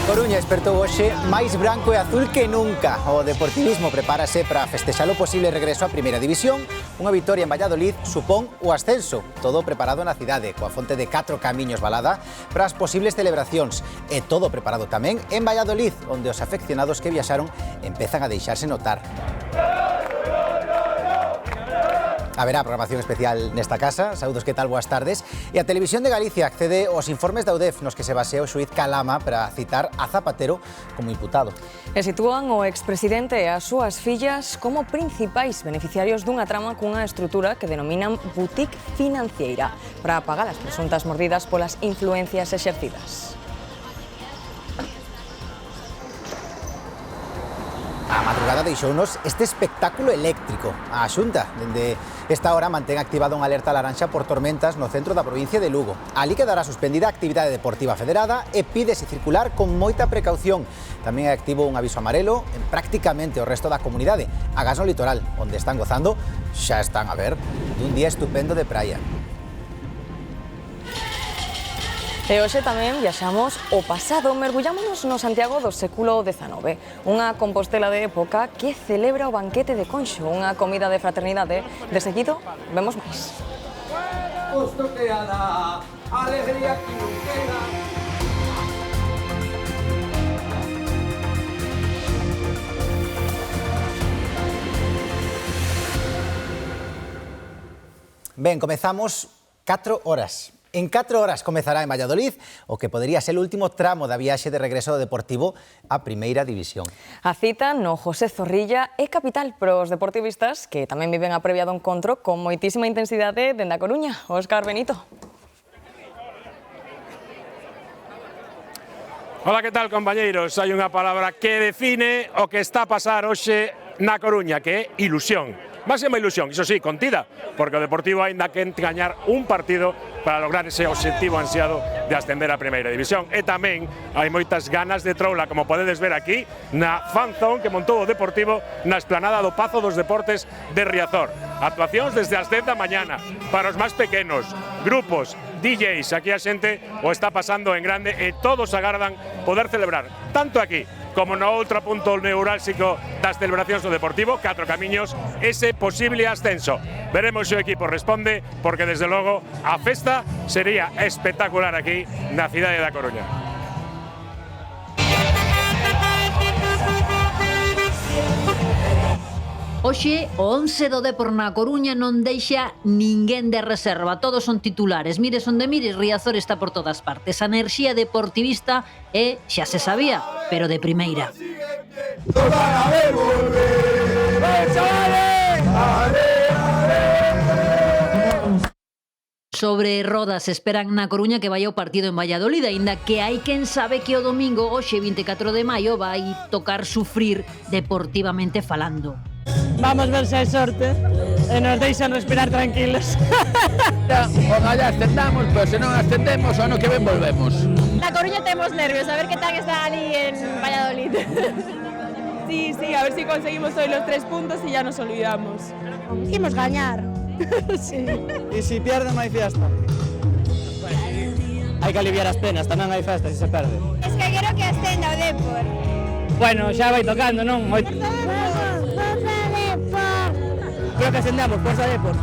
Coruña despertou hoxe máis branco e azul que nunca. O deportivismo prepárase para festexar o posible regreso á Primeira División. Unha vitoria en Valladolid supón o ascenso. Todo preparado na cidade, coa fonte de 4 camiños balada para as posibles celebracións. E todo preparado tamén en Valladolid, onde os afeccionados que viaxaron empezan a deixarse notar. Haberá programación especial nesta casa. Saúdos, que tal? Boas tardes. E a Televisión de Galicia accede aos informes da UDEF nos que se basea o xuíz Calama para citar a Zapatero como imputado. E sitúan o expresidente e as súas fillas como principais beneficiarios dunha trama cunha estrutura que denominan boutique financiera para pagar as presuntas mordidas polas influencias exercidas. A madrugada deixounos este espectáculo eléctrico. A Xunta, dende esta hora, mantén activada unha alerta laranxa por tormentas no centro da provincia de Lugo. Ali quedará suspendida a actividade deportiva federada e pídese circular con moita precaución. Tamén é activo un aviso amarelo en prácticamente o resto da comunidade. Agás no litoral, onde están gozando, xa están a ver, dun día estupendo de praia. E hoxe tamén viaxamos o pasado, mergullámonos no Santiago do século XIX, unha Compostela de época que celebra o banquete de Conxo, unha comida de fraternidade. De seguido, vemos máis. Ben, comezamos 4 horas. En 4 horas comezará en Valladolid o que podería ser o último tramo da viaxe de regreso do Deportivo á Primeira División. A cita no José Zorrilla é capital para os deportivistas que tamén viven a previa do encontro con moitísima intensidade dende a Coruña. Óscar Benito. Hola, que tal, compañeiros? Hai unha palabra que define o que está a pasar hoxe na Coruña, que é ilusión. Máxima ilusión, iso sí, contida, porque o Deportivo aínda que gañar un partido para lograr ese obxectivo ansiado de ascender á Primeira División. E tamén hai moitas ganas de troula, como podedes ver aquí, na fanzone que montou o Deportivo na esplanada do Pazo dos Deportes de Riazor. Actuacións desde as 10 da mañana, para os máis pequenos, grupos, DJs, aquí a xente o está pasando en grande e todos agardan poder celebrar, tanto aquí como no outro punto neurálxico das celebracións do Deportivo, 4 camiños, ese posible ascenso. Veremos se o equipo responde, porque desde logo a festa sería espectacular aquí na cidade da Coruña. Hoxe, o 11 do Depor na Coruña non deixa ninguén de reserva, todos son titulares. Mires onde mires, Riazor está por todas partes. A enerxía deportivista é, xa se sabía, pero de primeira. Sobre rodas esperan na Coruña que vai ao partido en Valladolid, aínda que hai quen sabe que o domingo, hoxe 24 de maio, vai tocar sufrir deportivamente falando. Vamos ver se hai sorte e nos deixan respirar tranquilos. Ojalá ascendamos, pero se non ascendemos, o ano que ven volvemos. Na Coruña temos nervios, a ver que tal está ali en Valladolid. Sí, a ver si conseguimos hoy los 3 puntos y ya nos olvidamos. Imos gañar. Sí. E se pierden non hai fiesta. Hai que aliviar as penas, tamén hai festa se se perde. Es que quero que ascenda o Depor. Bueno, xa vai tocando, non? Forza Depor! Creo que ascendamos, forza Depor.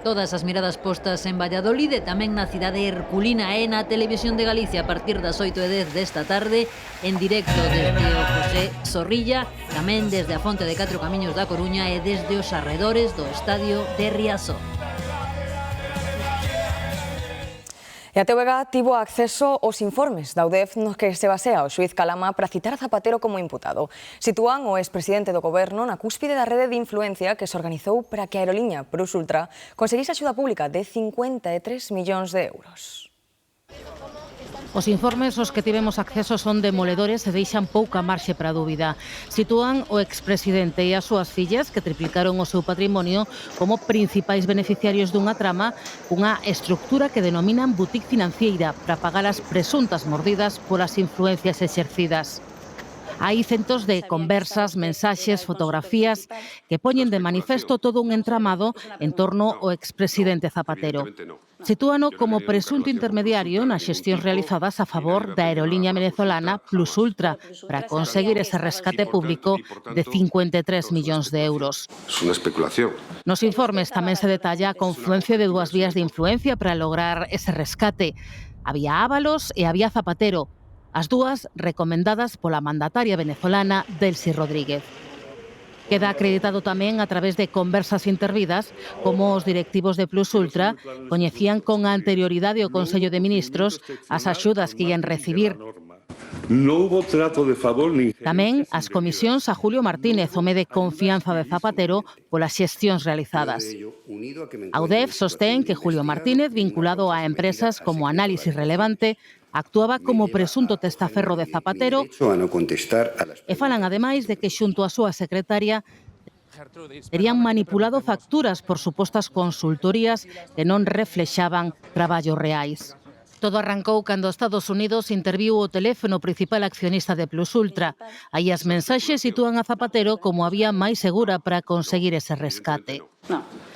Todas as miradas postas en Valladolid e tamén na cidade herculina e na Televisión de Galicia a partir das 8:10 desta tarde en directo desde o José Zorrilla, tamén desde a Fonte de 4 Camiños da Coruña e desde os arredores do estadio de Riazor. E a TVG tivo acceso aos informes da UDEF nos que se basea o xuíz Calama para citar a Zapatero como imputado. Sitúan o expresidente do goberno na cúspide da rede de influencia que se organizou para que a aeroliña Plus Ultra conseguise axuda pública de 53 millóns de euros. Os informes aos que tivemos acceso son demoledores e deixan pouca marxe para a dúbida. Sitúan o expresidente e as súas fillas, que triplicaron o seu patrimonio, como principais beneficiarios dunha trama, unha estructura que denominan boutique financiera para pagar as presuntas mordidas polas influencias exercidas. Hai centos de conversas, mensaxes, fotografías que poñen de manifesto todo un entramado en torno ao expresidente Zapatero. Sitúano como presunto intermediario nas xestións realizadas a favor da aerolínea venezolana Plus Ultra para conseguir ese rescate público de 53 millóns de euros. Es una especulación. Nos informes tamén se detalla a confluencia de dúas vías de influencia para lograr ese rescate. Había Ábalos e había Zapatero, as dúas recomendadas pola mandataria venezolana Delcy Rodríguez. Queda acreditado tamén a través de conversas intervidas como os directivos de Plus Ultra coñecían con anterioridade o Consello de Ministros as axudas que ian recibir. No hubo trato de favor ni... Tamén as comisións a Julio Martínez, home de confianza de Zapatero, polas xestións realizadas. A UDEF sostén que Julio Martínez, vinculado a empresas como Análisis Relevante, actuaba como presunto testaferro de Zapatero e falan ademais de que xunto a súa secretaria terían manipulado facturas por supostas consultorías que non reflexaban traballos reais. Todo arrancou cando Estados Unidos interviu o teléfono principal accionista de Plus Ultra. Aí as mensaxes sitúan a Zapatero como a vía máis segura para conseguir ese rescate.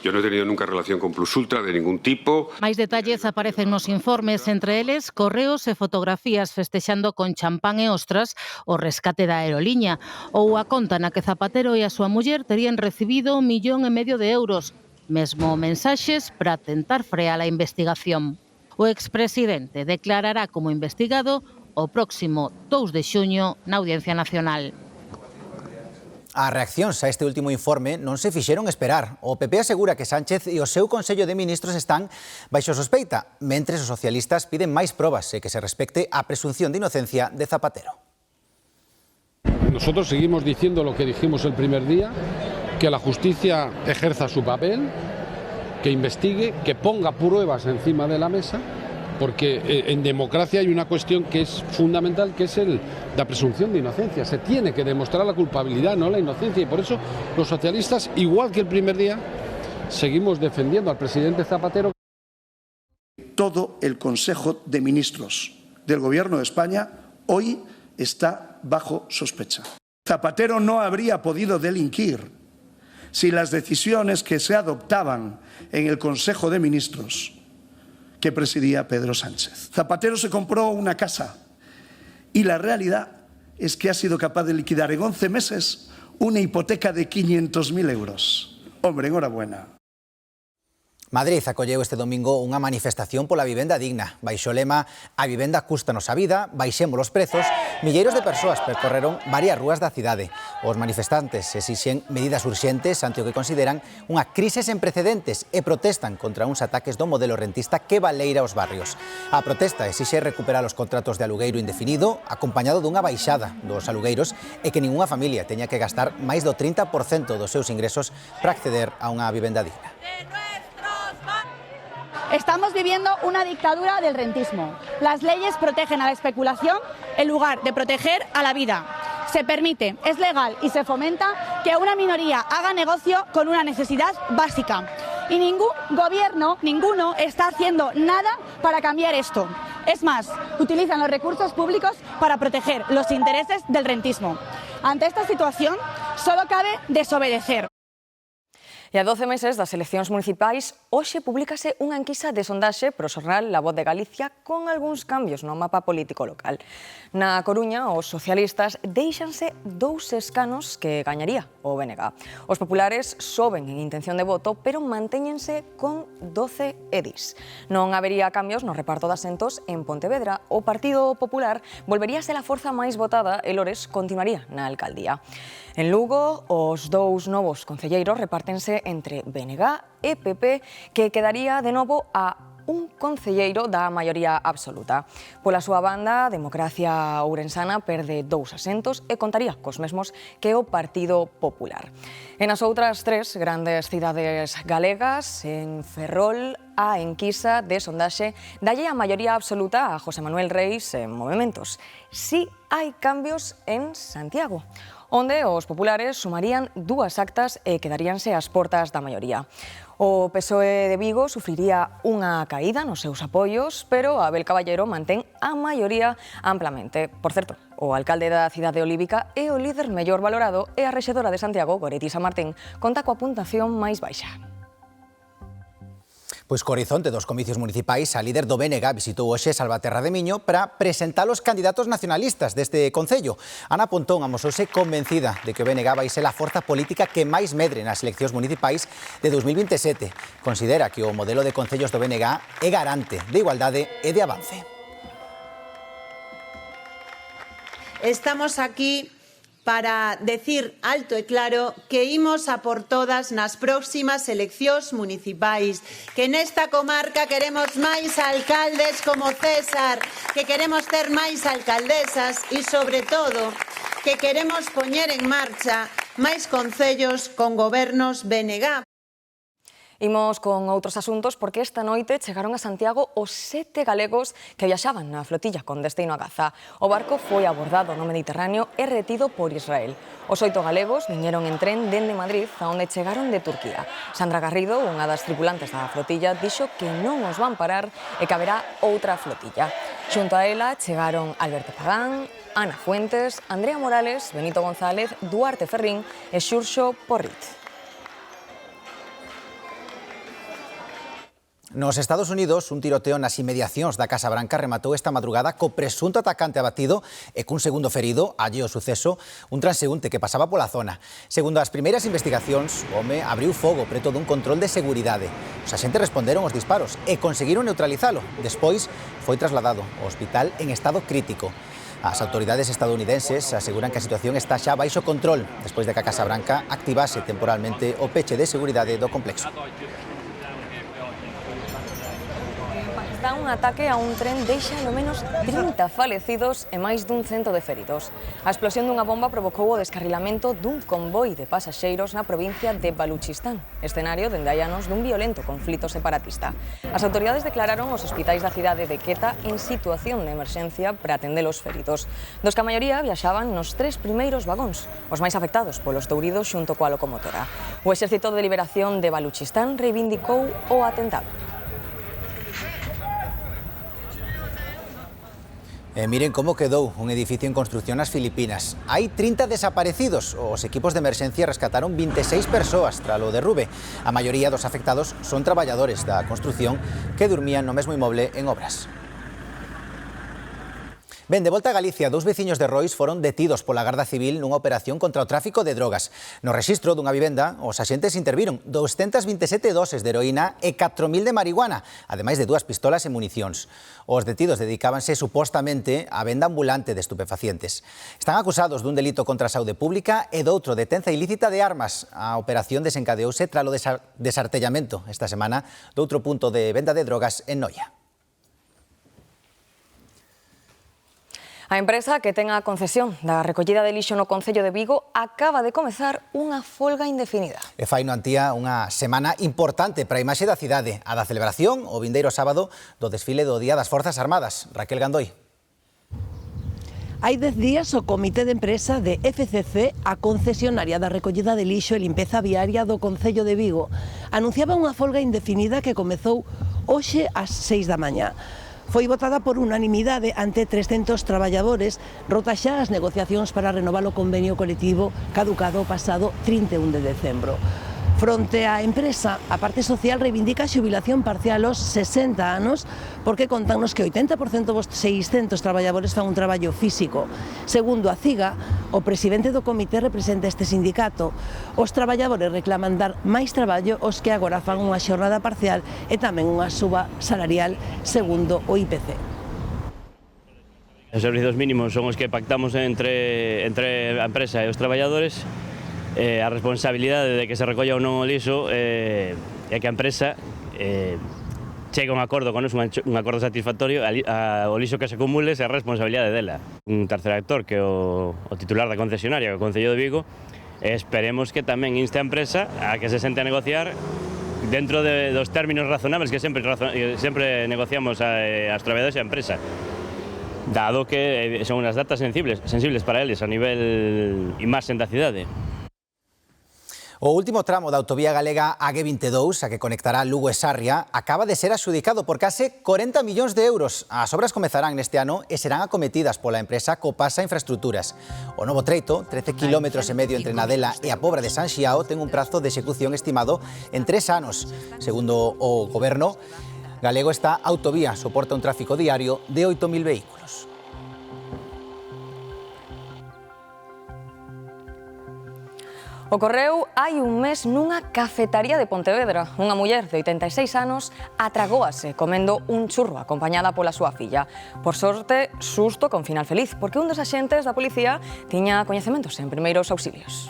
Yo no he tenido nunca relación con Plus Ultra de ningún tipo. Máis detalles aparecen nos informes, entre eles correos e fotografías festexando con champán e ostras o rescate da aeroliña, ou a conta na que Zapatero e a súa muller terían recibido 1,5 millón de euros, mesmo mensaxes para tentar frear a investigación. O expresidente declarará como investigado o próximo 2 de xuño na Audiencia Nacional. As reaccións a este último informe non se fixeron esperar. O PP asegura que Sánchez e o seu Consello de Ministros están baixo sospeita, mentres os socialistas piden máis probas e que se respecte a presunción de inocencia de Zapatero. Nosotros seguimos diciendo lo que dijimos el primer día, que la justicia ejerza su papel, que investigue, que ponga pruebas encima de la mesa, porque en democracia hay una cuestión que es fundamental, que es la presunción de inocencia. Se tiene que demostrar la culpabilidad, no la inocencia, y por eso los socialistas, igual que el primer día, seguimos defendiendo al presidente Zapatero. Todo el Consejo de Ministros del Gobierno de España hoy está bajo sospecha. Zapatero no habría podido delinquir si las decisiones que se adoptaban en el Consejo de Ministros que presidía Pedro Sánchez. Zapatero se compró una casa y la realidad es que ha sido capaz de liquidar en 11 meses una hipoteca de 500.000 euros. Hombre, enhorabuena. Madrid acolleu este domingo unha manifestación pola vivenda digna. Baixo o lema "A vivenda cústanos a vida, baixemos os prezos", milleiros de persoas percorreron varias rúas da cidade. Os manifestantes exixen medidas urxentes ante o que consideran unha crise sen precedentes e protestan contra uns ataques do modelo rentista que baleira os barrios. A protesta exixe recuperar os contratos de alugueiro indefinido, acompañado dunha baixada dos alugueiros e que ningunha familia teña que gastar máis do 30% dos seus ingresos para acceder a unha vivenda digna. Estamos viviendo una dictadura del rentismo. Las leyes protegen a la especulación en lugar de proteger a la vida. Se permite, es legal y se fomenta que una minoría haga negocio con una necesidad básica. Y ningún gobierno, ninguno, está haciendo nada para cambiar esto. Es más, utilizan los recursos públicos para proteger los intereses del rentismo. Ante esta situación, solo cabe desobedecer. E a 12 meses das eleccións municipais, hoxe publícase unha enquisa de sondaxe pro xornal La Voz de Galicia con algúns cambios no mapa político local. Na Coruña, os socialistas deixanse 2 escanos que gañaría o BNG. Os populares soben en intención de voto, pero mantéñense con 12 edis. Non habería cambios no reparto de asentos en Pontevedra. O Partido Popular volvería a ser a forza máis votada e Lores continuaría na alcaldía. En Lugo, os 2 novos concelleiros repártense entre BNG e PP, que quedaría de novo a un concelleiro da maioría absoluta. Pola súa banda, Democracia Ourensana perde 2 asentos e contaría cos mesmos que o Partido Popular. E nas outras 3 grandes cidades galegas, en Ferrol, a enquisa de sondaxe dalle a maioría absoluta a José Manuel Reis en Movementos. Si hai cambios en Santiago. onde os populares sumarían 2 actas e quedaríanse ás portas da maioría. O PSOE de Vigo sufriría unha caída nos seus apoios, pero Abel Caballero mantén a maioría amplamente. Por certo, o alcalde da cidade olívica é o líder mellor valorado e a rexedora de Santiago, Goretti San Martín, conta coa puntuación máis baixa. Pois co horizonte dos comicios municipais, a líder do BNG visitou hoxe Salvaterra de Miño para presentar os candidatos nacionalistas deste concello. Ana Pontón amosouse convencida de que o BNG vai ser a forza política que máis medre nas eleccións municipais de 2027. Considera que o modelo de concellos do BNG é garante de igualdade e de avance. Estamos aquí para decir alto e claro que imos a por todas nas próximas eleccións municipais, que nesta comarca queremos máis alcaldes como César, que queremos ter máis alcaldesas e, sobre todo, que queremos poñer en marcha máis concellos con gobernos BNG. Imos con outros asuntos porque esta noite chegaron a Santiago os 7 galegos que viaxaban na flotilla con destino a Gaza. O barco foi abordado no Mediterráneo e retido por Israel. Os 8 galegos viñeron en tren dende Madrid, a onde chegaron de Turquía. Sandra Garrido, unha das tripulantes da flotilla, dixo que non os van parar e que haberá outra flotilla. Xunto a ela chegaron Alberto Pagán, Ana Fuentes, Andrea Morales, Benito González, Duarte Ferrín e Xurxo Porrit. Nos Estados Unidos, un tiroteo nas inmediacións da Casa Branca rematou esta madrugada co presunto atacante abatido e cun segundo ferido, alle o suceso, un transeúnte que pasaba pola zona. Segundo as primeiras investigacións, o home abriu fogo preto dun control de seguridade. Os axentes responderon aos disparos e conseguiron neutralizalo. Despois, foi trasladado ao hospital en estado crítico. As autoridades estadounidenses aseguran que a situación está xa baixo control despois de que a Casa Branca activase temporalmente o peche de seguridade do complexo. Dá un ataque a un tren deixa ao menos 30 falecidos e máis dun 100 de feridos. A explosión dunha bomba provocou o descarrilamento dun convoi de pasaxeiros na provincia de Baluchistán, escenario dende hai anos dun violento conflito separatista. As autoridades declararon os hospitais da cidade de Quetta en situación de emerxencia para atender os feridos, dos que a maioría viaxaban nos 3 primeiros vagóns, os máis afectados polos touridos xunto coa locomotora. O Exército de Liberación de Baluchistán reivindicou o atentado. Miren como quedou un edificio en construción nas Filipinas. Hai 30 desaparecidos. Os equipos de emerxencia rescataron 26 persoas tras o derrube. A maioría dos afectados son traballadores da construción que durmían no mesmo inmoble en obras. Ben, de volta a Galicia, 2 veciños de Rois foron detidos pola Garda Civil nunha operación contra o tráfico de drogas. No rexistro dunha vivenda, os axentes interviron 227 doses de heroína e 4.000 de marihuana, ademais de 2 pistolas e municións. Os detidos dedicábanse supostamente á venda ambulante de estupefacientes. Están acusados dun delito contra a saúde pública e doutro de tenza ilícita de armas. A operación desencadeouse tralo desartellamento esta semana doutro punto de venda de drogas en Noia. A empresa que ten a concesión da recollida de lixo no Concello de Vigo acaba de comezar unha folga indefinida. E fai no Antía unha semana importante para a imaxe da cidade, a da celebración o vindeiro sábado do desfile do Día das Forzas Armadas. Raquel Gandoi. Hai 10 días o Comité de Empresa de FCC, a concesionaria da recollida de lixo e limpeza viaria do Concello de Vigo, anunciaba unha folga indefinida que comezou hoxe ás 6 da mañá. Foi votada por unanimidade ante 300 traballadores, rotas xa as negociacións para renovar o convenio colectivo caducado o pasado 31 de decembro. Fronte á empresa, a parte social reivindica a xubilación parcial aos 60 anos porque contanos que 80% dos 600 traballadores fan un traballo físico. Segundo a CIGA, o presidente do comité representa este sindicato. Os traballadores reclaman dar máis traballo aos que agora fan unha xornada parcial e tamén unha suba salarial segundo o IPC. Os servizos mínimos son os que pactamos entre a empresa e os traballadores. A responsabilidade de que se recolla ou non o lixo é que a empresa chega a un acordo con un acordo satisfactorio, o lixo que se acumule é a responsabilidade dela. Un terceiro actor que é o titular da concesionaria, o Concello de Vigo, esperemos que tamén inste a empresa a que se sente a negociar dentro dos términos razonables que sempre negociamos as traballadores e a empresa. dado que son unhas datas sensibles para eles a nivel imaxe da cidade. O último tramo da autovía galega AG22, a que conectará Lugo e Sarria, acaba de ser adxudicado por case 40 millóns de euros. As obras comezarán neste ano e serán acometidas pola empresa Copasa Infraestructuras. O novo treito, 13,5 km entre Nadela e a Pobra de San Xiao, ten un prazo de execución estimado en 3 anos. Segundo o goberno galego, esta autovía soporta un tráfico diario de 8.000 vehículos. Ocorreu hai un mes nunha cafetaría de Pontevedra. Unha muller de 86 anos atragóase comendo un churro acompañada pola súa filla. Por sorte, susto con final feliz, porque un dos axentes da policía tiña coñecementos en primeiros auxilios.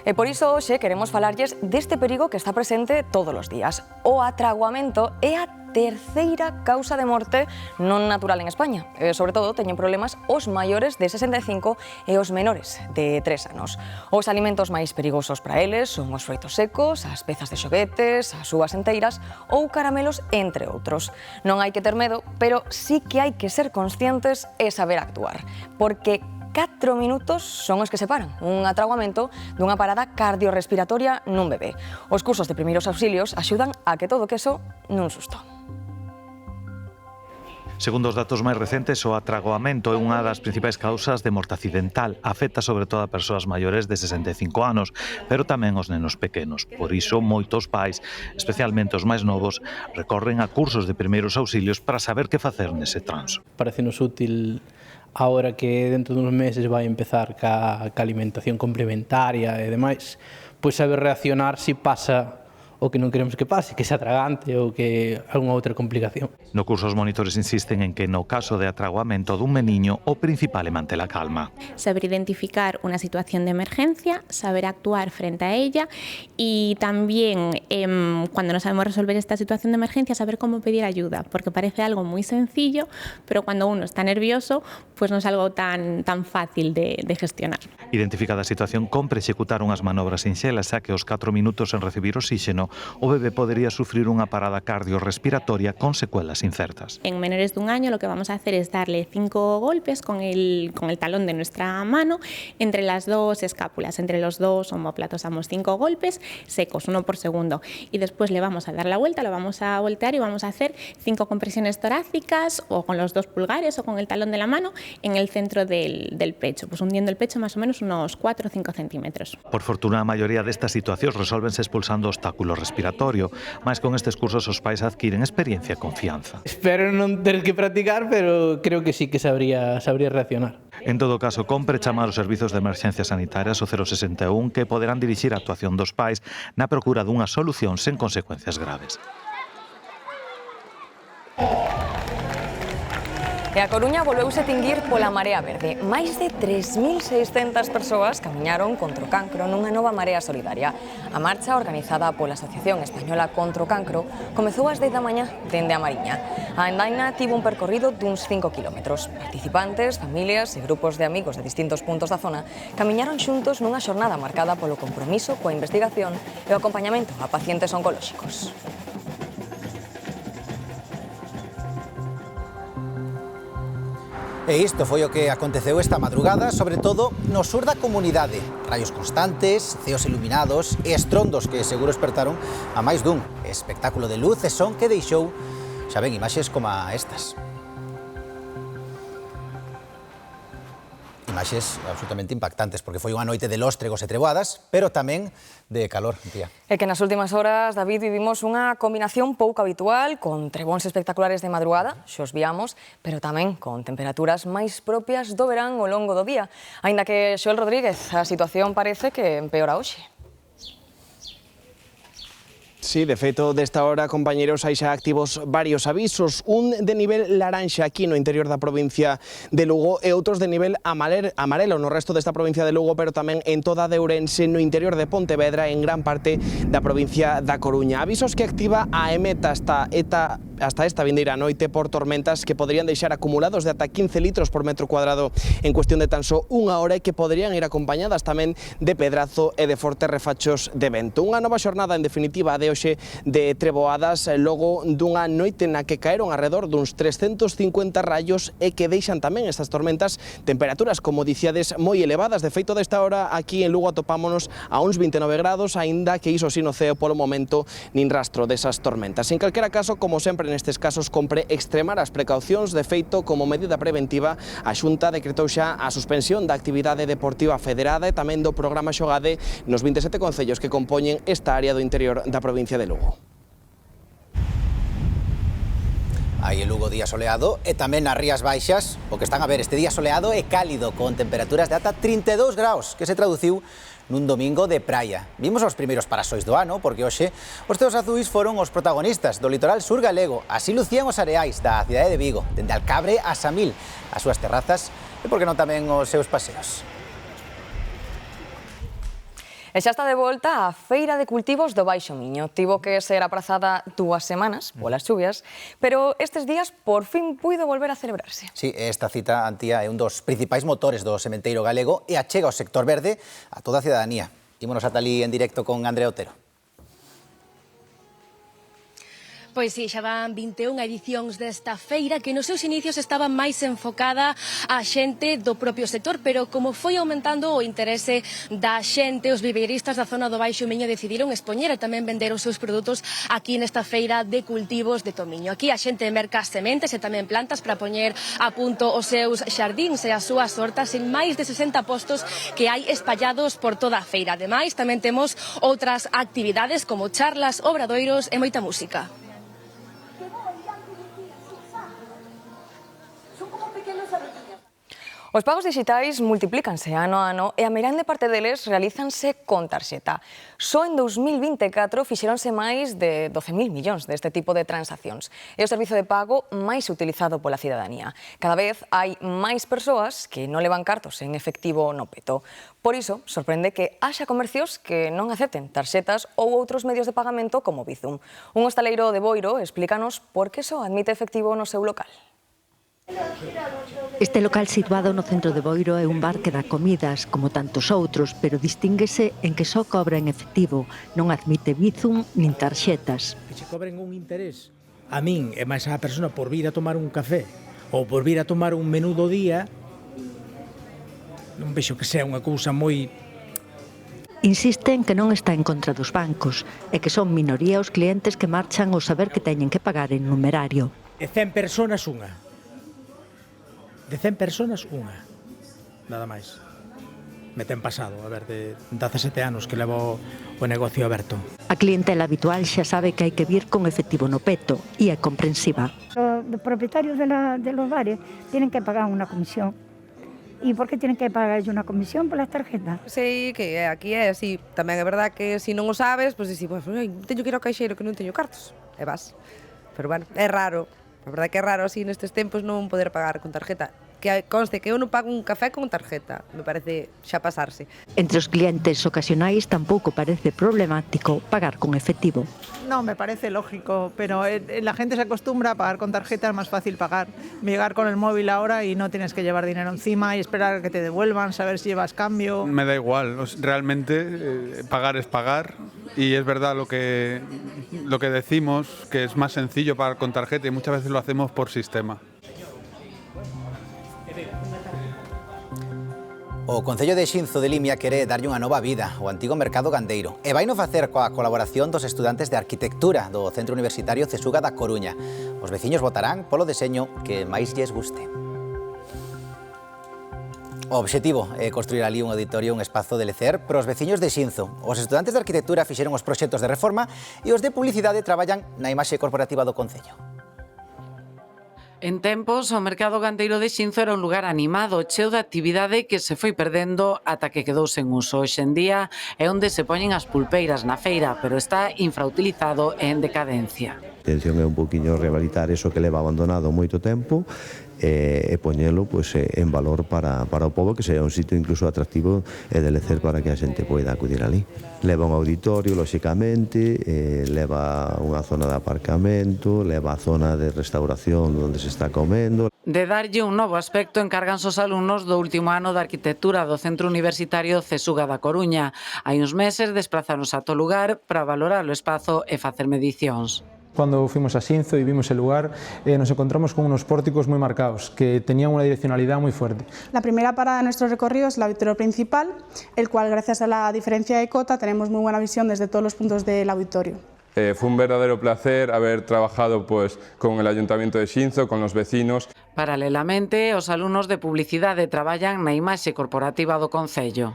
E por iso hoxe queremos falarlles deste perigo que está presente todos os días. O atraguamento é a terceira causa de morte non natural en España. E, sobre todo, teñen problemas os maiores de 65 e os menores de 3 anos. Os alimentos máis perigosos para eles son os froitos secos, as pezas de xoguetes, as uvas enteiras ou caramelos, entre outros. Non hai que ter medo, pero sí que hai que ser conscientes e saber actuar. Porque 4 minutos son os que separan un atraguamento dunha parada cardiorrespiratoria nun bebé. Os cursos de primeiros auxilios axudan a que todo queso nun susto. Segundo os datos máis recentes, o atragoamento é unha das principais causas de morte accidental. Afecta sobre todo a persoas maiores de 65 anos, pero tamén os nenos pequenos. Por iso, moitos pais, especialmente os máis novos, recorren a cursos de primeiros auxilios para saber que facer nese transo. Parecenos útil ahora que dentro duns meses vai empezar ca alimentación complementaria e demais, pois saber reaccionar se pasa o que non queremos que pase, que se atragante ou que algunha outra complicación. No curso os monitores insisten en que no caso de atraguamento dun meniño o principal é manter a calma. Saber identificar una situación de emergencia, saber actuar frente a ella y también cuando no sabemos resolver esta situación de emergencia saber cómo pedir ayuda, porque parece algo muy sencillo, pero cuando uno está nervioso pues no es algo tan fácil de gestionar. Identificada a situación, compre executar unhas manobras sinxelas, xa que aos 4 minutos en recibir oxígeno o bebé podería sufrir unha parada cardiorrespiratoria con secuelas incertas. En menores de un año lo que vamos a hacer es darle 5 golpes con el talón de nuestra mano entre las dos escápulas, entre los dos omóplatos. Damos 5 golpes secos, 1 por segundo, y después le vamos a dar la vuelta, lo vamos a voltear y vamos a hacer 5 compresiones torácicas o con los 2 pulgares o con el talón de la mano en el centro del pecho, pues hundiendo el pecho más o menos unos 4 o 5 centímetros. Por fortuna, a maioría destas situacións resolvense expulsando obstáculos respiratorio, mas con estes cursos os pais adquiren experiencia e confianza. Espero non ter que practicar, pero creo que sí que sabría reaccionar. En todo caso, compre chamar os servizos de emerxencias sanitarias o 061 que poderán dirixir a actuación dos pais na procura dunha solución sen consecuencias graves. E a Coruña volveuse tinguir pola Marea Verde. Máis de 3.600 persoas camiñaron contra o cancro nunha nova marea solidaria. A marcha, organizada pola Asociación Española contra o Cancro, comezou ás 10 da mañá dende a Mariña. A andaina tivo un percorrido duns 5 kilómetros. Participantes, familias e grupos de amigos de distintos puntos da zona camiñaron xuntos nunha xornada marcada polo compromiso coa investigación e o acompañamento a pacientes oncolóxicos. E isto foi o que aconteceu esta madrugada, sobre todo no sur da comunidade. Raios constantes, ceos iluminados e estrondos que seguro espertaron a máis dun. Espectáculo de luz e son que deixou, xa ven, imaxes como estas. Imaxes absolutamente impactantes, porque foi unha noite de lóstregos e treboadas, pero tamén de calor, tía. É que nas últimas horas, David, vivimos unha combinación pouco habitual, con trebóns espectaculares de madrugada, xos viamos, pero tamén con temperaturas máis propias do verán ao longo do día. Aínda que, Xoel Rodríguez, a situación parece que empeora hoxe. Sí, de feito, desta hora, compañeros, hai xa activos varios avisos, un de nivel laranxa aquí no interior da provincia de Lugo e outros de nivel amarelo no resto desta provincia de Lugo, pero tamén en toda de Ourense, no interior de Pontevedra e en gran parte da provincia da Coruña. Avisos que activa a EMET, esta esta vindeira noite por tormentas que poderían deixar acumulados de ata 15 litros por metro cuadrado en cuestión de tan só unha hora e que poderían ir acompañadas tamén de pedrazo e de fortes refachos de vento. Unha nova xornada, en definitiva, de hoxe de treboadas logo dunha noite na que caeron alrededor duns 350 rayos e que deixan tamén estas tormentas temperaturas, como diciades, moi elevadas. De feito, desta hora aquí en Lugo atopámonos a uns 29 grados, aínda que iso sí no ceo polo momento nin rastro desas tormentas. En calquera caso, como sempre nestes casos, compre extremar as precaucións. De feito, como medida preventiva, a Xunta decretou xa a suspensión da actividade deportiva federada e tamén do programa Xogade nos 27 concellos que compoñen esta área do interior da provincia de Lugo. Aí en Lugo día soleado e tamén nas Rías Baixas, o que están a ver este día soleado e cálido con temperaturas de ata 32 graus, que se traduciu nun domingo de praia. Vimos os primeiros parasois do ano, porque hoxe os teos azuis foron os protagonistas do litoral sur galego. Así lucían os areais da cidade de Vigo, dende Alcabre a Samil, as súas terrazas e, por que non, tamén os seus paseos. E xa está de volta a Feira de Cultivos do Baixo Miño. Tivo que ser aprazada 2 semanas polas chuvias, pero estes días por fin puido volver a celebrarse. Sí, esta cita, Antía, é un dos principais motores do sementeiro galego e achega o sector verde a toda a cidadanía. Ímonos ata ali en directo con Andrea Otero. Pois si, xa van 21 edicións desta feira que nos seus inicios estaba máis enfocada a xente do propio sector, pero como foi aumentando o interese da xente, os viveiristas da zona do Baixo Miño decidiron expoñer e tamén vender os seus produtos aquí nesta feira de cultivos de Tomiño. Aquí a xente merca sementes e tamén plantas para poñer a punto os seus xardíns e as súas hortas en máis de 60 postos que hai espallados por toda a feira. Ademais, tamén temos outras actividades como charlas, obradoiros e moita música. Os pagos digitais multiplícanse ano a ano e a meirande parte deles realízanse con tarxeta. Só en 2024 fixeronse máis de 12.000 millóns deste tipo de transaccións. É o servizo de pago máis utilizado pola cidadanía. Cada vez hai máis persoas que non levan cartos en efectivo no peto. Por iso, sorprende que haxa comercios que non acepten tarxetas ou outros medios de pagamento como Bizum. Un hostaleiro de Boiro explícanos por que só admite efectivo no seu local. Este local situado no centro de Boiro é un bar que dá comidas, como tantos outros, pero distínguese en que só cobra en efectivo, non admite Bizum nin tarxetas. Que se cobren un interés a min e máis a persona por vir a tomar un café ou por vir a tomar un menú do día, non vexo que sea unha cousa moi... Insiste en que non está en contra dos bancos e que son minoría os clientes que marchan ao saber que teñen que pagar en numerario. E 100 personas unha. De 100 personas, unha. Nada máis. Me ten pasado, a ver, de 17 anos que levo o negocio aberto. A clientela habitual xa sabe que hai que vir con efectivo no peto e é comprensiva. Los propietarios de los bares tienen que pagar una comisión. ¿Y por qué tienen que pagar una comisión por las tarjetas? Sei que aquí é así. Tamén é verdad que se non o sabes, pois dicir, teño que ir ao caixeiro que non teño cartos. E vas. Pero bueno, é raro. A verdade que é raro así nestes tempos non poder pagar con tarjeta. Que conste que eu non pago un café con tarjeta, me parece xa pasarse. Entre os clientes ocasionais tampouco parece problemático pagar con efectivo. No, me parece lógico, pero la gente se acostumbra a pagar con tarjeta, es más fácil pagar. Llegar con el móvil ahora y no tienes que llevar dinero encima y esperar a que te devuelvan, saber si llevas cambio. Me da igual, realmente pagar es pagar y es verdad lo que decimos, que es más sencillo pagar con tarjeta y muchas veces lo hacemos por sistema. O Concello de Xinzo de Limia quere darlle unha nova vida ao antigo mercado gandeiro e vaino facer coa colaboración dos estudantes de arquitectura do Centro Universitario CESUGA da Coruña. Os veciños votarán polo deseño que máis lles guste. O obxectivo é construir ali un auditorio, un espazo de lecer para os veciños de Xinzo. Os estudantes de arquitectura fixeron os proxectos de reforma e os de publicidade traballan na imaxe corporativa do Concello. En tempos, o mercado gandeiro de Xinzo era un lugar animado, cheo de actividade que se foi perdendo ata que quedou sen uso. Hoxe en día é onde se poñen as pulpeiras na feira, pero está infrautilizado e en decadencia. A intención é un poquinho rehabilitar eso que leva abandonado moito tempo e poñelo en valor para o pobo, que sea un sitio incluso atractivo e de lecer para que a xente poida acudir ali. Leva un auditorio, lóxicamente, leva unha zona de aparcamento, leva a zona de restauración onde se está comendo. De darlle un novo aspecto encárganse os alumnos do último ano de Arquitectura do Centro Universitario CESUGA da Coruña. Hai uns meses desprazáronse a todo lugar para valorar o espazo e facer medicións. Cuando fuimos a Xinzo y vimos el lugar, nos encontramos con unos pórticos muy marcados, que tenían una direccionalidad muy fuerte. La primera parada de nuestro recorrido es el auditorio principal, el cual, gracias a la diferencia de cota, tenemos muy buena visión desde todos los puntos del auditorio. Fue un verdadero placer haber trabajado con el Ayuntamiento de Xinzo, con los vecinos. Paralelamente, os alumnos de Publicidade traballan na imaxe corporativa do Concello.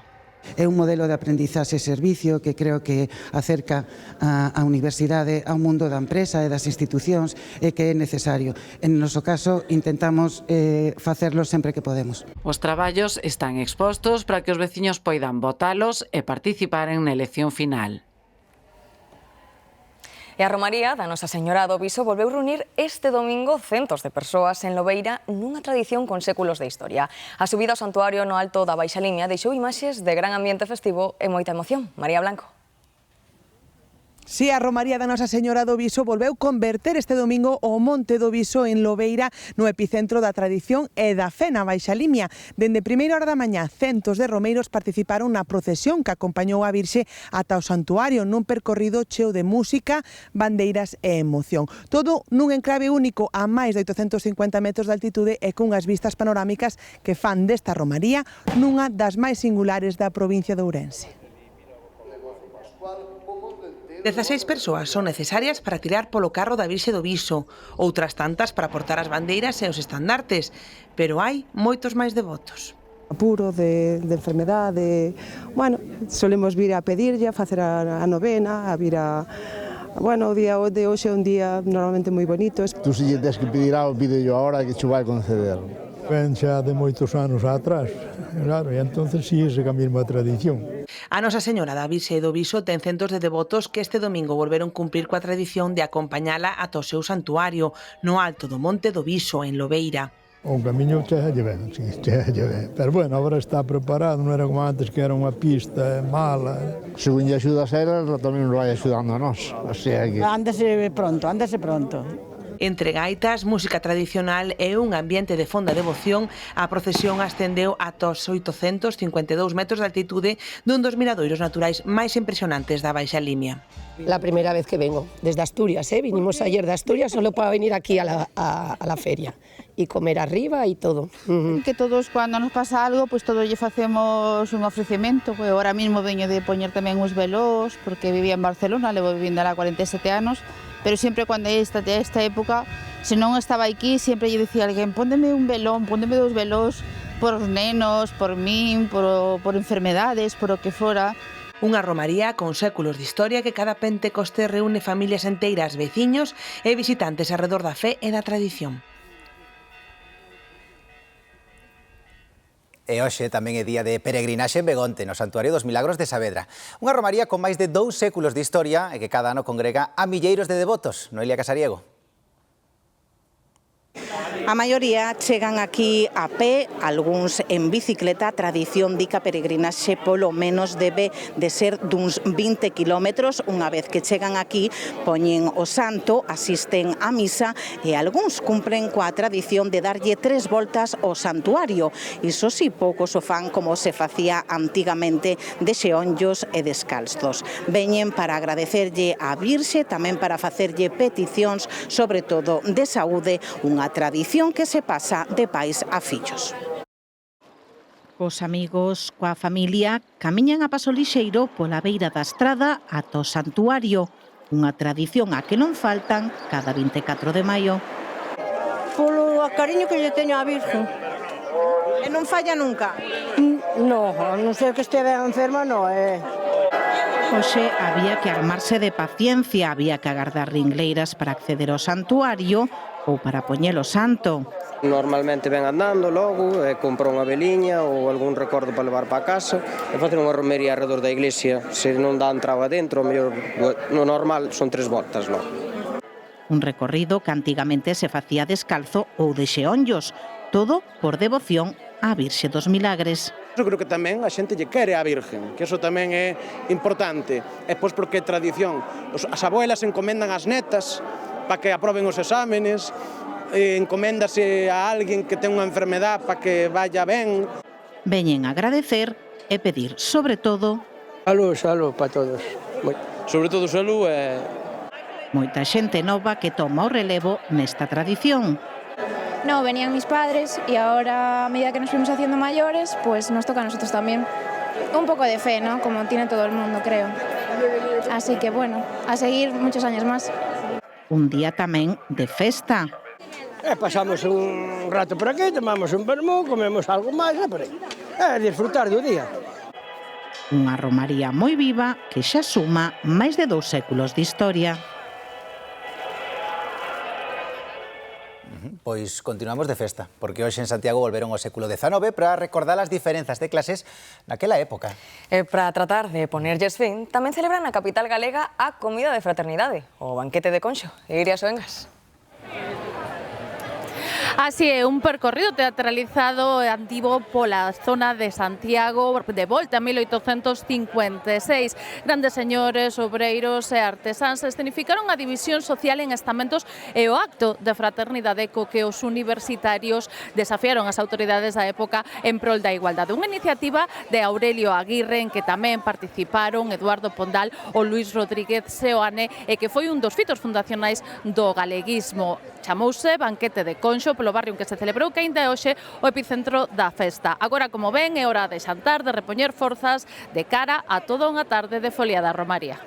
É un modelo de aprendizaxe e servicio que creo que acerca a universidade ao mundo da empresa e das institucións e que é necesario. En noso caso, intentamos facerlo sempre que podemos. Os traballos están expostos para que os veciños poidan votalos e participaren na elección final. E a Romaría da Nosa Señora do Viso volveu reunir este domingo centos de persoas en Lobeira nunha tradición con séculos de historia. A subida ao santuario no alto da Baixa Limia deixou imaxes de gran ambiente festivo e moita emoción. María Blanco. Si, a Romaría da Nosa Señora do Viso volveu converter este domingo o Monte do Viso en Lobeira no epicentro da tradición e da fe na Baixa Limia. Dende primeira hora da mañá, centos de romeiros participaron na procesión que acompañou a Virxe ata o santuario nun percorrido cheo de música, bandeiras e emoción. Todo nun enclave único a máis de 850 metros de altitude e cunhas vistas panorámicas que fan desta Romaría nunha das máis singulares da provincia de Ourense. 16 persoas son necesarias para tirar polo carro da Virxe do Viso, outras tantas para portar as bandeiras e os estandartes, pero hai moitos máis devotos. Apuro de enfermedade, bueno, solemos vir a pedirlle, a facer a novena, a vir a... Bueno, o día de hoxe é un día normalmente moi bonito. Tú se lle tes que pedir algo, pide yo ahora que che vai conceder. Ven xa de moitos anos atrás, claro, e entonces sí, esa é a mesma tradición. A Nosa Señora da Virxe do Viso ten centos de devotos que este domingo volveron cumprir coa tradición de acompañala ata o seu santuario no alto do Monte do Viso, en Lobeira. O camiño chegalle ben, sí, chegalle ben. Pero bueno, agora está preparado, non era como antes que era unha pista mala. Según lle axudas a ela, tamén nos vai axudando a nós. O sea que... Ándase pronto, ándase pronto. Entre gaitas, música tradicional e un ambiente de fonda devoción, a procesión ascendeu ata os 852 metros de altitude dun dos miradoiros naturais máis impresionantes da Baixa Limia. La primera vez que vengo, desde Asturias, vinimos ayer de Asturias solo para venir aquí a la feria y comer arriba y todo. Que todos, cuando nos pasa algo, pues todos lle facemos un ofrecemento. Pues ahora mismo veño de poñer tamén uns velos, porque vivía en Barcelona, levo vivindo lá 47 anos, pero sempre cando é esta época, se non estaba aquí, sempre lle dicía a alguén, póndeme un velón, póndeme dos velos, por os nenos, por min, por enfermedades, por o que fora. Unha romaría con séculos de historia que cada Pentecoste reúne familias enteiras, veciños e visitantes arredor da fe e da tradición. E hoxe tamén é día de peregrinaxe en Begonte, no Santuario dos Milagros de Saavedra. Unha romaría con máis de 2 séculos de historia e que cada ano congrega a milleiros de devotos. Noelia Casariego. A maioría chegan aquí a pé, algúns en bicicleta. A tradición di que a peregrinaxe polo menos debe de ser duns 20 kilómetros. Unha vez que chegan aquí, poñen o santo, asisten á misa e algúns cumpren coa tradición de darlle 3 voltas ao santuario. Iso si, poucos o fan como se facía antigamente, de xeonllos e descalzos. Veñen para agradecerlle á Virxe, tamén para facerlle peticións, sobre todo de saúde, unha tradición que se pasa de pais a fillos. Os amigos coa familia camiñan a paso lixeiro pola beira da estrada ata o santuario, unha tradición a que non faltan cada 24 de maio. Polo cariño que lle teño á Virgen. E non falla nunca? No, a non ser que estea enferma, no é. Hoxe había que armarse de paciencia, había que agardar ringleiras para acceder ao santuario ou para poñelo santo. Normalmente ven andando logo, compra unha veliña ou algún recordo para levar para casa e facer unha romería alrededor da iglesia. Se non dá entrada dentro, no normal son 3 voltas, non? Un recorrido que antigamente se facía descalzo ou de xeonllos, todo por devoción á Virxe dos Milagres. Eu creo que tamén a xente lle quere á Virgen, que eso tamén é importante. E pois porque é tradición. As abuelas encomendan as netas para que aproben os exámenes, encoméndase a alguén que ten unha enfermedad para que vaya ben. Veñen a agradecer e pedir, sobre todo, Salud para todos. Sobre todo salud e... Moita xente nova que toma o relevo nesta tradición. No, venían mis padres y ahora, a medida que nos fuimos haciendo mayores, pues nos toca a nosotros también. Un poco de fe, ¿no? Como tiene todo el mundo, creo. Así que bueno, a seguir muchos años más. Un día tamén de festa. Pasamos un rato por aquí, tomamos un vermú, comemos algo máis e por aí. Disfrutar do día. Unha romaría moi viva que xa suma máis de 2 séculos de historia. Pois continuamos de festa, porque hoxe en Santiago volveron ao século XIX para recordar as diferenzas de clases naquela época. E para tratar de ponerlles fin, tamén celebran na capital galega a comida de fraternidade, o banquete de Conxo. Iria Soengas. Así é, un percorrido teatralizado e antigo pola zona de Santiago de volta a 1856. Grandes señores, obreiros e artesáns escenificaron a división social en estamentos e o acto de fraternidade co que os universitarios desafiaron as autoridades da época en prol da igualdade. Unha iniciativa de Aurelio Aguirre en que tamén participaron Eduardo Pondal ou Luis Rodríguez Seoane e que foi un dos fitos fundacionais do galeguismo. Chamouse Banquete de Conxo polo barrio en que se celebrou, que ainda é hoxe o epicentro da festa. Agora, como ven, é hora de xantar, de repoñer forzas de cara a toda unha tarde de folia da Romaría.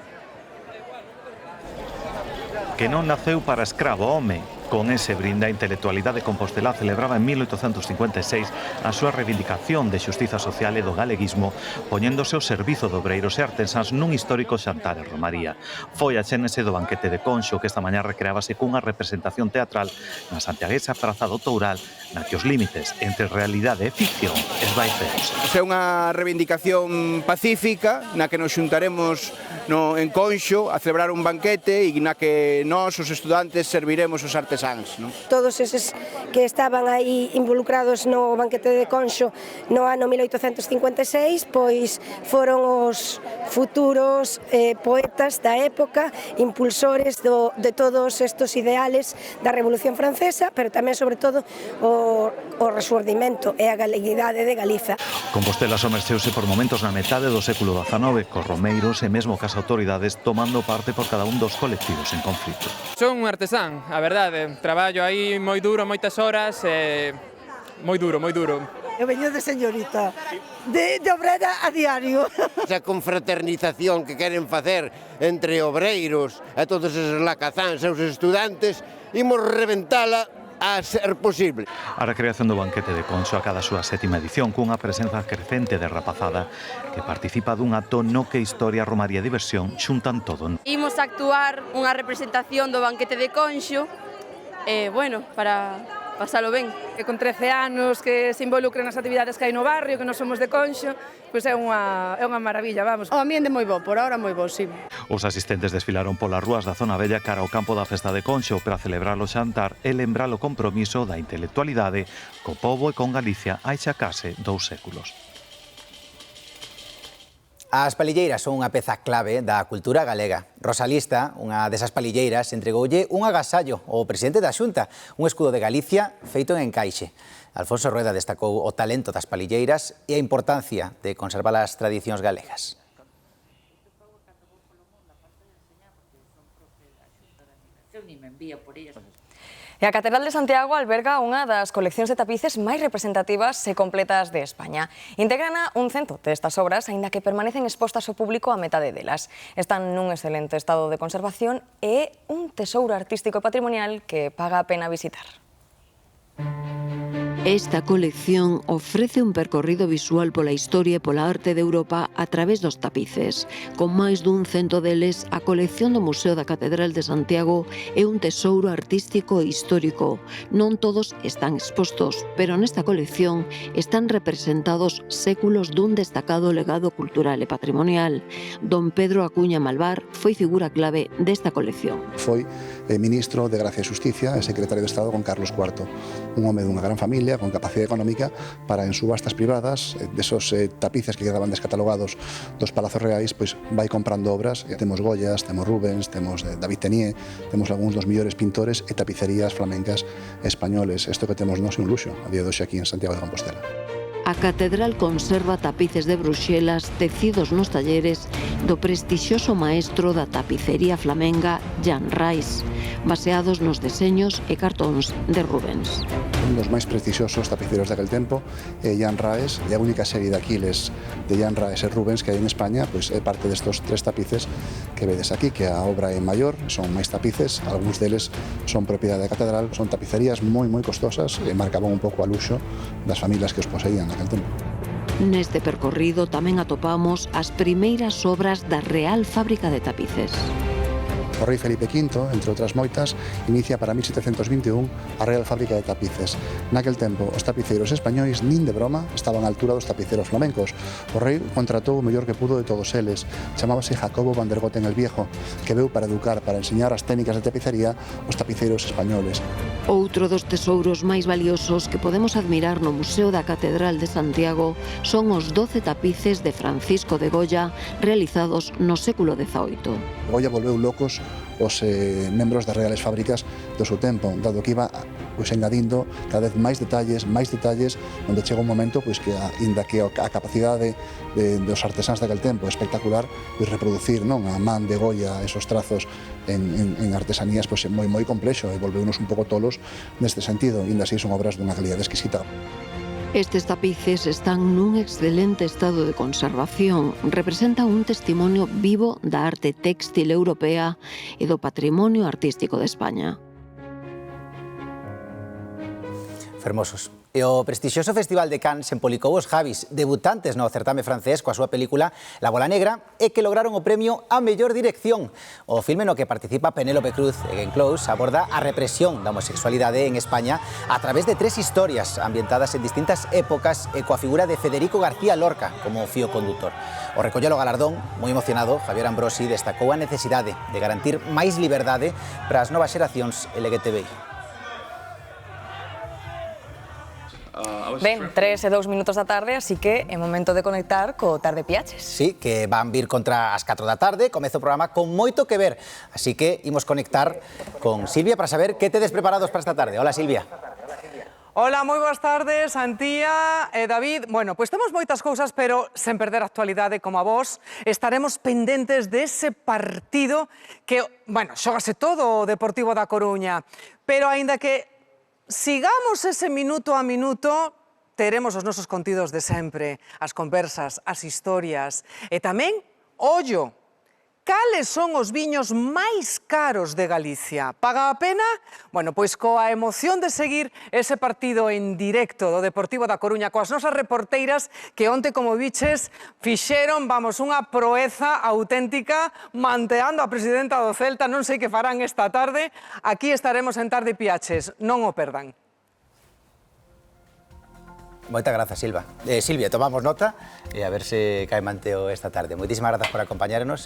Que non naceu para escravo, home. Con ese brinde, a intelectualidade compostelá celebraba en 1856 a súa reivindicación de xustiza social e do galeguismo, poñéndose ao servizo de obreiros e artesáns nun histórico xantar en Romaría. Foi a xénese do banquete de Conxo que esta mañá recreábase cunha representación teatral na santiaguesa Praza do Toural, na que os límites entre realidade e ficción esvaeceronse. É unha reivindicación pacífica na que nos xuntaremos en Conxo a celebrar un banquete e na que nós, os estudantes, serviremos os artesáns. Todos eses que estaban aí involucrados no banquete de Conxo no ano 1856, pois foron os futuros poetas da época, impulsores de todos estes ideales da Revolución Francesa, pero tamén, sobre todo, o resurdimento e a galeguidade de Galiza. Compostela somerxeuse por momentos na metade do século XIX, cos romeiros e mesmo cas autoridades tomando parte por cada un dos colectivos en conflito. Son un artesán, a verdade. Traballo aí moi duro, moitas horas, moi duro. Eu veño de señorita, de obrera a diario. Esa confraternización que queren facer entre obreiros e todos esos lacazáns e os estudantes, imos reventala a ser posible. A recreación do banquete de Conxo acada a súa 7ª edición cunha presenza crecente de rapazada que participa dun acto no que historia, romaría e diversión xuntan todo. Imos actuar unha representación do banquete de Conxo, para pasalo ben. Que con 13 anos que se involucren nas actividades que hai no barrio, que non somos de Conxo, pois é unha maravilla, vamos. O ambiente moi bo, por ahora moi bo, sí. Os asistentes desfilaron polas rúas da zona bella cara ao campo da festa de Conxo para celebrar o xantar e lembrar o compromiso da intelectualidade co pobo e con Galicia hai xa case 2 séculos. As palilleiras son unha peza clave da cultura galega. Rosalista, unha desas palilleiras, entregoulle un agasallo ao presidente da Xunta, un escudo de Galicia feito en encaixe. Alfonso Rueda destacou o talento das palilleiras e a importancia de conservar as tradicións galegas. E a Catedral de Santiago alberga unha das coleccións de tapices máis representativas e completas de España. Integrana un cento destas obras, aínda que permanecen expostas ao público a metade delas. Están nun excelente estado de conservación e é un tesouro artístico e patrimonial que paga a pena visitar. Esta colección ofrece un percorrido visual pola historia e pola arte de Europa a través dos tapices. Con máis dun cento deles, a colección do Museo da Catedral de Santiago é un tesouro artístico e histórico. Non todos están expostos, pero nesta colección están representados séculos dun destacado legado cultural e patrimonial. Don Pedro Acuña Malvar foi figura clave desta colección. Foi ministro de Gracia e Xusticia e secretario de Estado con Carlos IV, un home dunha gran familia con capacidade económica para en subastas privadas desos tapices que quedaban descatalogados dos palazos reais, pois vai comprando obras. Temos Goyas, temos Rubens, temos David Tenier, temos algúns dos millores pintores e tapicerías flamencas españoles. Isto que temos nós é un luxo a día de hoxe aquí en Santiago de Compostela. A catedral conserva tapices de Bruxelas tecidos nos talleres do prestixioso maestro da tapicería flamenga Jan Rais, baseados nos deseños e cartóns de Rubens. Un dos máis prestixiosos tapiceros daquel tempo é Jan Rais, e a única serie de Aquiles de Jan Rais e Rubens que hai en España pois é parte destos tres tapices que vedes aquí, que a obra é maior, son máis tapices, algúns deles son propiedade da catedral, son tapicerías moi costosas e marcaban un pouco a luxo das familias que os poseían naquel tempo. Neste percorrido tamén atopamos as primeiras obras da Real Fábrica de Tapices. O rei Felipe V, entre outras moitas, inicia para 1721 a Real Fábrica de Tapices. Naquel tempo, os tapiceiros españois nin de broma estaban á altura dos tapiceiros flamencos. O rei contratou o mellor que pudo de todos eles. Chamábase Jacobo van der Goten el Viejo, que veu para educar, para enseñar as técnicas de tapicería aos tapiceiros españoles. Outro dos tesouros máis valiosos que podemos admirar no Museo da Catedral de Santiago son os 12 tapices de Francisco de Goya realizados no século XVIII. Goya volveu locos os membros das reales fábricas do seu tempo, dado que iba engadindo cada vez máis detalles, onde chega un momento que ainda que a capacidade dos artesáns daquel tempo é espectacular, e reproducir a man de Goya esos trazos en artesanías é moi complexo e volveunos un pouco tolos neste sentido, e ainda así son obras dunha calidade exquisita. Estes tapices están nun excelente estado de conservación, representan un testimonio vivo da arte téxtil europea e do patrimonio artístico de España. Fermosos. E o prestixioso Festival de Cannes empolicou os Javis, debutantes no certame francés coa súa película La Bola Negra, e que lograron o premio a mellor dirección. O filme no que participa Penélope Cruz e Glenn Close aborda a represión da homosexualidade en España a través de tres historias ambientadas en distintas épocas e coa figura de Federico García Lorca como fío conductor. O recollelo galardón, moi emocionado, Javier Ambrosi destacou a necesidade de garantir máis liberdade para as novas xeracións LGTBI. Ben, 3 e 2 minutos da tarde, así que é momento de conectar co Tarde Piaches. Sí, que van vir contra as 4 da tarde, comeza o programa con moito que ver, así que imos conectar con Silvia para saber que tedes preparados para esta tarde. Hola, Silvia. Hola, moi boas tardes, Antía e David. Bueno, pois temos moitas cousas, pero sen perder a actualidade como a vos, estaremos pendentes dese partido que, bueno, xógase todo o Deportivo da Coruña, pero aínda que sigamos ese minuto a minuto, teremos os nosos contidos de sempre, as conversas, as historias, e tamén, ollo, cales son os viños máis caros de Galicia? Paga a pena? Bueno, pois coa emoción de seguir ese partido en directo do Deportivo da Coruña coas nosas reporteiras que onte, como biches, fixeron, unha proeza auténtica manteando a presidenta do Celta, non sei que farán esta tarde, aquí estaremos en Tarde Piaches, non o perdan. Moitas grazas, Silvia, tomamos nota e a ver se cae manteo esta tarde. Moitísimas grazas por acompañarnos